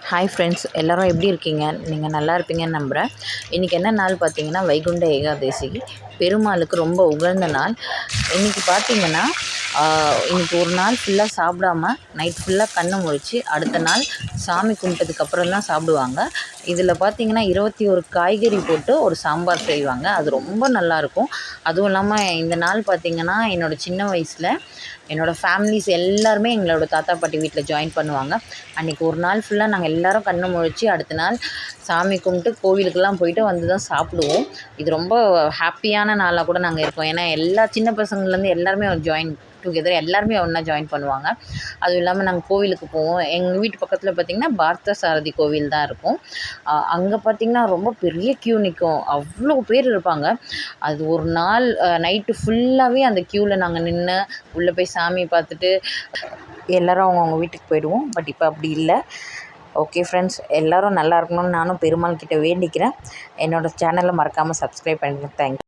Hi friends, எல்லோரும் எப்படி இருக்கீங்க? நீங்கள் நல்லா இருப்பீங்கன்னு நம்புகிறேன். இன்றைக்கி என்ன நாள் பார்த்தீங்கன்னா, வைகுண்ட ஏகாதசி. பெருமாளுக்கு ரொம்ப உகந்த நாள். இன்றைக்கி பார்த்தீங்கன்னா, இன்றைக்கி ஒரு நாள் ஃபுல்லாக சாப்பிடாம நைட் ஃபுல்லாக கண்ணை முழிச்சு அடுத்த நாள் சாமி கும்பிட்டதுக்கப்புறம் தான் சாப்பிடுவாங்க. இதில் பார்த்தீங்கன்னா 21 காய்கறி போட்டு ஒரு சாம்பார் செய்வாங்க. அது ரொம்ப நல்லாயிருக்கும். அதுவும் இல்லாமல் இந்த நாள் பார்த்திங்கன்னா, என்னோடய சின்ன வயசில் என்னோடய ஃபேமிலிஸ் எல்லாருமே எங்களோட தாத்தா பாட்டி வீட்டில் ஜாயின் பண்ணுவாங்க. அன்றைக்கி ஒரு நாள் ஃபுல்லாக நாங்கள் எல்லோரும் கண்ணை முழிச்சு அடுத்த நாள் சாமி கும்பிட்டு கோவிலுக்கெல்லாம் போயிட்டு வந்து தான் சாப்பிடுவோம். இது ரொம்ப ஹாப்பியான நாளாக கூட நாங்கள் இருக்கோம். ஏன்னா எல்லா சின்ன பசங்கள்லேருந்து எல்லாருமே ஜாயின் டுகெதர் எல்லாருமே ஒன்றா ஜாயின் பண்ணுவாங்க. அதுவும் இல்லாமல் நாங்கள் கோவிலுக்கு போவோம். எங்கள் வீட்டு பக்கத்தில் பார்த்திங்கன்னா பார்த்தசாரதி கோவில் தான் இருக்கும். அங்கே பார்த்திங்கன்னா ரொம்ப பெரிய க்யூ நிற்கும். அவ்வளோ பேர் இருப்பாங்க. அது ஒரு நாள் நைட்டு ஃபுல்லாகவே அந்த க்யூவில் நாங்கள் நின்று உள்ளே போய் சாமி பார்த்துட்டு எல்லோரும் அவங்கவுங்க வீட்டுக்கு போயிடுவோம். பட் இப்போ அப்படி இல்லை. ஓகே ஃப்ரெண்ட்ஸ், எல்லோரும் நல்லா இருக்கணும்னு நானும் பெருமாள் கிட்ட வேண்டிக்கிறேன். என்னோடய சேனலை மறக்காமல் சப்ஸ்கிரைப் பண்ணுங்கள். தேங்க்யூ.